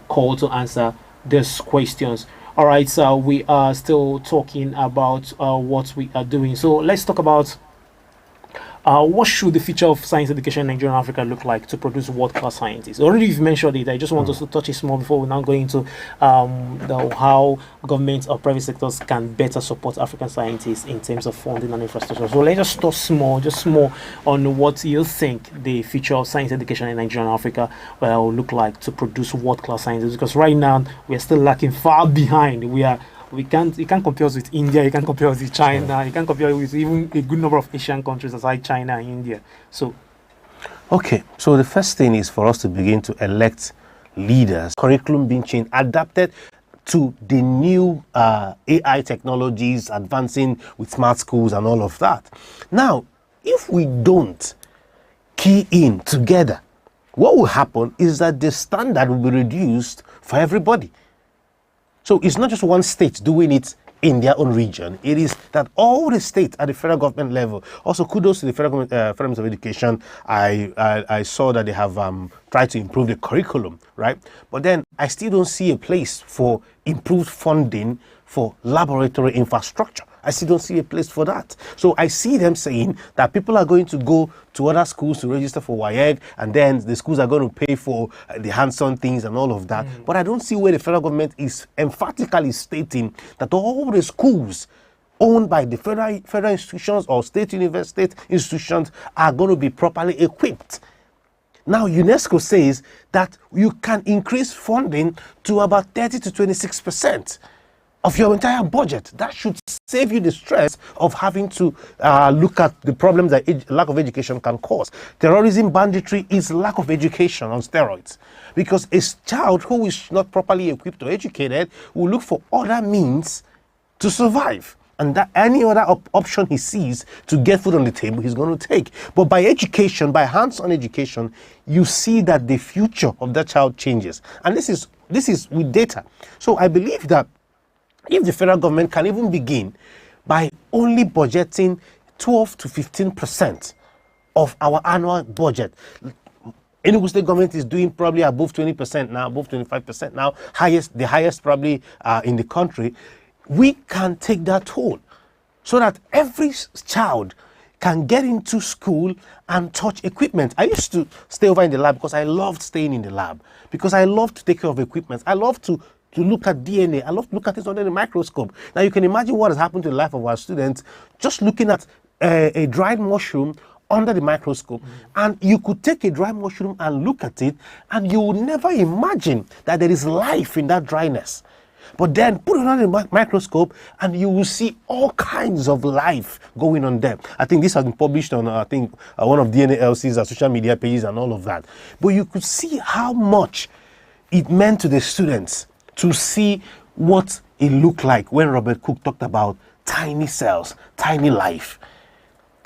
call to answer these questions. All right, so we are still talking about what we are doing. So let's talk about what should the future of science education in Nigeria and Africa look like to produce world-class scientists? Already you've mentioned it. I just want us to touch it small before we now go into how government or private sectors can better support African scientists in terms of funding and infrastructure. So let's just talk small, just small on what you think the future of science education in Nigeria and Africa will look like to produce world-class scientists. Because right now we are still lacking far behind. You can't compare us with India, you can't compare us with China, you can't compare with even a good number of Asian countries aside China and India. So okay, so the first thing is for us to begin to elect leaders, curriculum being changed, adapted to the new AI technologies, advancing with smart schools and all of that. Now, if we don't key in together, what will happen is that the standard will be reduced for everybody. So it's not just one state doing it in their own region. It is that all the states at the federal government level. Also, kudos to the federal government, Federal Ministry of Education. I saw that they have tried to improve the curriculum, right? But then I still don't see a place for improved funding for laboratory infrastructure. I still don't see a place for that. So I see them saying that people are going to go to other schools to register for WAEG, and then the schools are going to pay for the hands-on things and all of that. But I don't see where the federal government is emphatically stating that all the schools owned by the federal institutions or state institutions are going to be properly equipped. Now, UNESCO says that you can increase funding to about 30 to 26% of your entire budget. That should save you the stress of having to look at the problems that lack of education can cause. Terrorism, banditry is lack of education on steroids, because a child who is not properly equipped or educated will look for other means to survive, and that any other option he sees to get food on the table, he's going to take. But by education, by hands-on education, you see that the future of that child changes, and this is with data. So I believe that if the federal government can even begin by only budgeting 12 to 15% of our annual budget. Enugu State government is doing probably above 20% now, above 25% now, the highest probably in the country. We can take that toll so that every child can get into school and touch equipment. I used to stay over in the lab because I loved staying in the lab, because I love to take care of equipment. I love to look at DNA. I love to look at it under the microscope. Now you can imagine what has happened to the life of our students just looking at a dried mushroom under the microscope. And you could take a dry mushroom and look at it, and you would never imagine that there is life in that dryness. But then put it under the microscope and you will see all kinds of life going on there. I think this has been published on, one of DNALC's social media pages and all of that. But you could see how much it meant to the students to see what it looked like when Robert Cook talked about tiny cells, tiny life,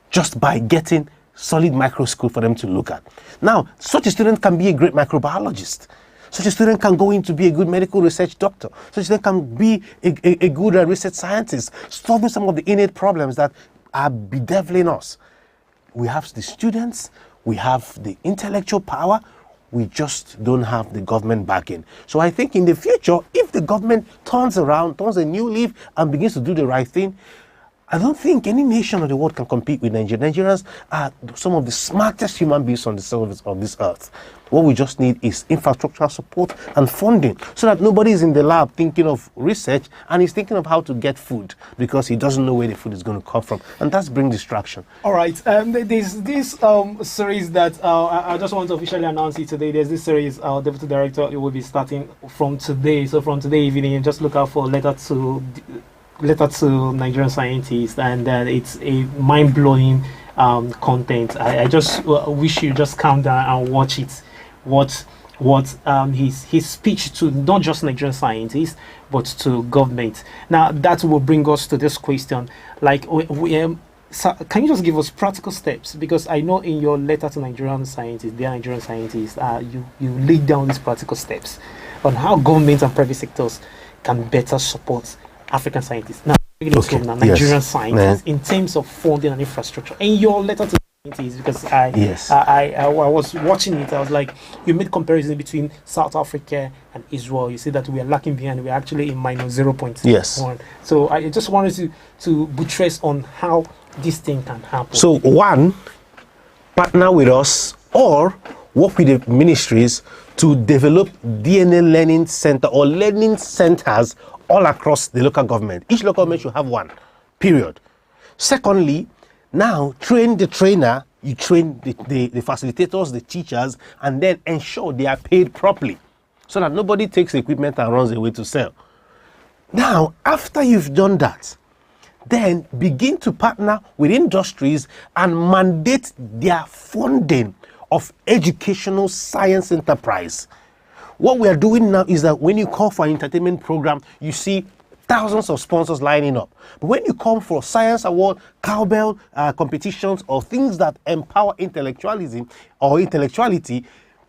just by getting solid microscope for them to look at. Now, such a student can be a great microbiologist. Such a student can go in to be a good medical research doctor. Such a student can be a good research scientist, solving some of the innate problems that are bedeviling us. We have the students, we have the intellectual power, we just don't have the government backing. So I think in the future, if the government turns around, turns a new leaf and begins to do the right thing, I don't think any nation of the world can compete with Nigeria. Nigerians are some of the smartest human beings on the surface of this earth. What we just need is infrastructural support and funding, so that nobody is in the lab thinking of research and he's thinking of how to get food because he doesn't know where the food is going to come from. And that's bring distraction. All right. There's this series that I just want to officially announce it today. There's this series, our Deputy Director, it will be starting from today. So from today evening, just look out for Letter to Nigerian Scientists, and it's a mind-blowing content. I just wish you just calm down and watch it. What his speech to not just Nigerian scientists but to government. Now that will bring us to this question: like, so can you just give us practical steps? Because I know in your letter to Nigerian scientists, dear Nigerian scientists, you laid down these practical steps on how government and private sectors can better support African scientists. Now, Nigerian scientists in terms of funding and infrastructure. In your letter to because Yes. I was watching it. I was like, you made comparison between South Africa and Israel. You see that we are lacking behind. We're actually in minus 0.1. Yes. So I just wanted to buttress on how this thing can happen. So one, partner with us or work with the ministries to develop DNA learning center or learning centers all across the local government. Each local government should have one, period. Secondly, now train the trainer, you train the facilitators, the teachers, and then ensure they are paid properly so that nobody takes the equipment and runs away to sell. Now, after you've done that, then begin to partner with industries and mandate their funding of educational science enterprise. What we are doing now is that when you call for an entertainment program, you see thousands of sponsors lining up. But when you come for science award, cowbell competitions, or things that empower intellectualism or intellectuality,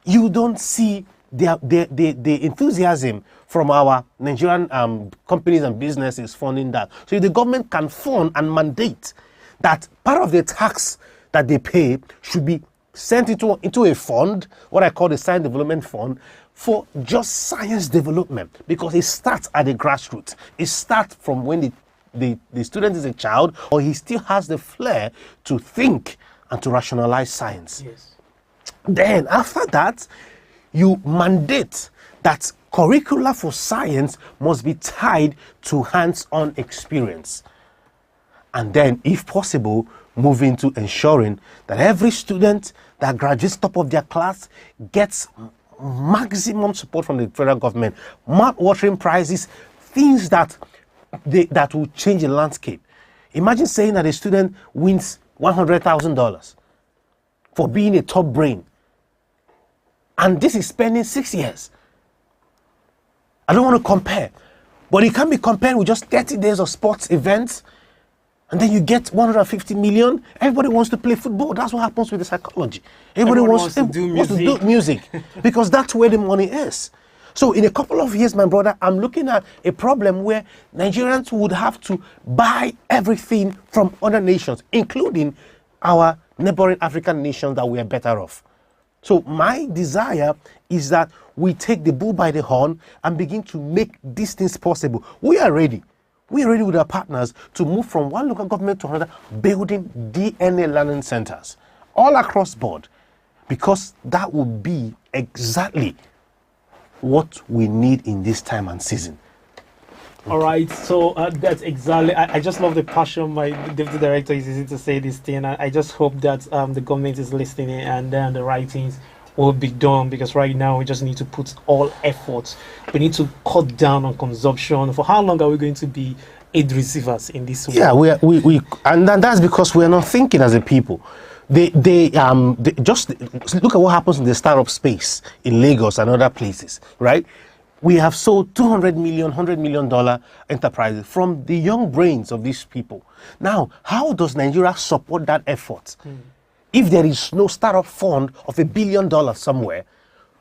you don't see the enthusiasm from our Nigerian companies and businesses funding that. So if the government can fund and mandate that part of the tax that they pay should be sent into a fund, what I call the Science Development Fund, for just science development, because it starts at the grassroots. It starts from when the student is a child, or he still has the flair to think and to rationalize science. Yes. Then after that, you mandate that curricula for science must be tied to hands-on experience. And then, if possible, move into ensuring that every student that graduates top of their class gets maximum support from the federal government, mouth-watering prizes, things that will change the landscape. Imagine saying that a student wins $100,000 for being a top brain, and this is spending 6 years. I don't want to compare, but it can be compared with just 30 days of sports events, and then you get 150 million. Everybody wants to play football. That's what happens with the psychology. Everybody wants to do music because that's where the money is. So in a couple of years, my brother, I'm looking at a problem where Nigerians would have to buy everything from other nations, including our neighboring African nations that we are better off. So my desire is that we take the bull by the horn and begin to make these things possible. We are ready. We are ready with our partners to move from one local government to another, building DNA learning centers all across board, because that will be exactly what we need in this time and season. All right, so that's exactly, I just love the passion my deputy director is using to say this thing. I just hope that the government is listening and then the right things will be done, because right now we just need to put all efforts. We need to cut down on consumption. For how long are we going to be aid receivers in this way? Yeah, we and that's because we're not thinking as a people. They just look at what happens in the startup space in Lagos and other places, right? We have sold $200 million, $100 million enterprises from the young brains of these people. Now, how does Nigeria support that effort? If there is no startup fund of $1 billion somewhere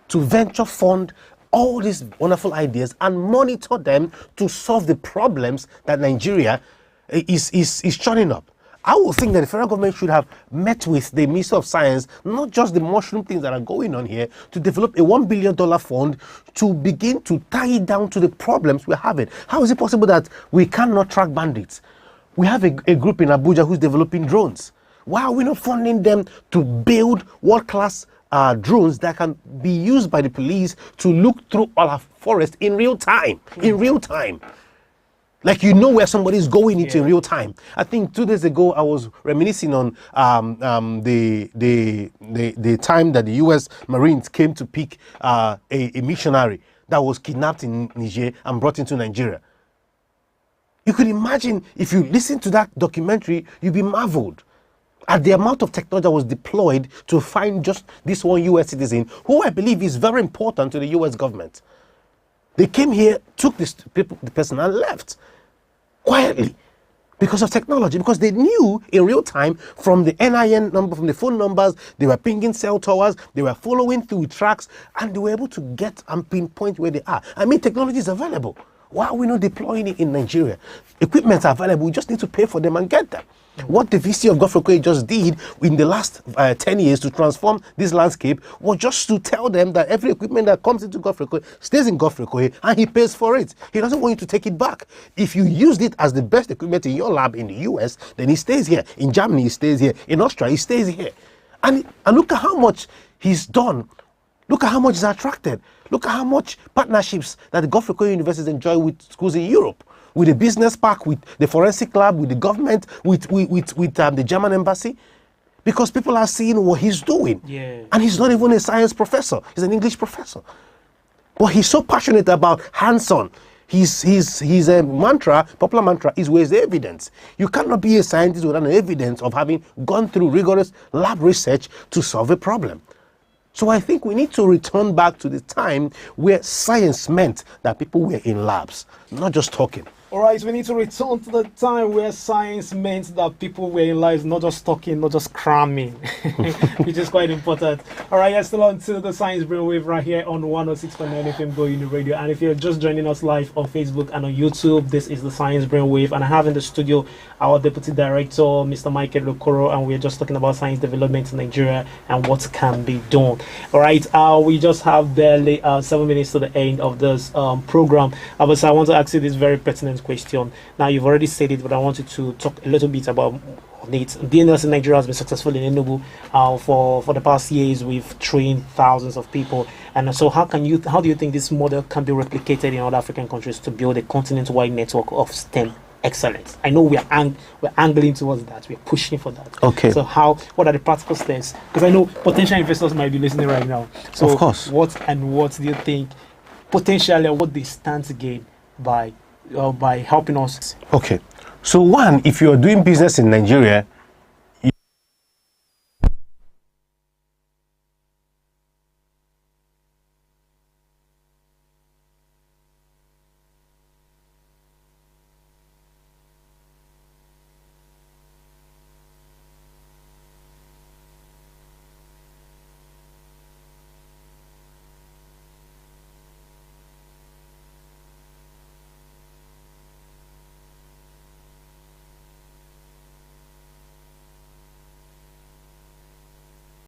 to venture fund all these wonderful ideas and monitor them to solve the problems that Nigeria is churning up. I would think that the federal government should have met with the Minister of Science, not just the mushroom things that are going on here, to develop a $1 billion fund to begin to tie it down to the problems we're having. How is it possible that we cannot track bandits? We have a group in Abuja who's developing drones. Why are we not funding them to build world-class drones that can be used by the police to look through all our forests in real time? In real time. Like, you know where somebody's going into in real time. I think 2 days ago I was reminiscing on the time that the U.S. Marines came to pick a missionary that was kidnapped in Niger and brought into Nigeria. You could imagine, if you listen to that documentary, you'd be marveled at the amount of technology that was deployed to find just this one U.S. citizen, who I believe is very important to the U.S. government. They came here, took the person and left quietly because of technology, because they knew in real time from the NIN number, from the phone numbers, they were pinging cell towers, they were following through tracks, and they were able to get and pinpoint where they are. I mean, technology is available. Why are we not deploying it in Nigeria? Equipment are available, we just need to pay for them and get them. What the VC of Gofrekoye just did in the last 10 years to transform this landscape was just to tell them that every equipment that comes into Gofrekoye stays in Gofrekoye and he pays for it. He doesn't want you to take it back. If you used it as the best equipment in your lab in the US, then it stays here. In Germany, it stays here. In Austria, it stays here. And look at how much he's done. Look at how much he's attracted. Look at how much partnerships that the Gofrekoye universities enjoy with schools in Europe, with the business park, with the forensic lab, with the government, with the German embassy, because people are seeing what he's doing. Yeah. And he's not even a science professor. He's an English professor. But he's so passionate about hands-on. His mantra, popular mantra, is where's the evidence? You cannot be a scientist without an evidence of having gone through rigorous lab research to solve a problem. So I think we need to return back to the time where science meant that people were in labs, not just talking. All right, we need to return to the time where science meant that people were in lives, not just talking, not just cramming, which is quite important. All right, you're still on to the Science Brainwave right here on 106.9 FM Go Uni Radio. And if you're just joining us live on Facebook and on YouTube, this is the Science Brainwave. And I have in the studio our Deputy Director, Mr. Michael Okoro, and we're just talking about science development in Nigeria and what can be done. All right, we just have barely 7 minutes to the end of this program. But I want to ask you this very pertinent question. Now, you've already said it, but I wanted to talk a little bit about it. DNALC in Nigeria has been successful in Enugu for the past years. We've trained thousands of people, and so how do you think this model can be replicated in other African countries to build a continent-wide network of STEM excellence? I know we're angling towards that. We're pushing for that. Okay. So what are the practical steps? Because I know potential investors might be listening right now. So of course. What do you think potentially what they stand to gain by helping us? Okay. So one, if you're doing business in Nigeria,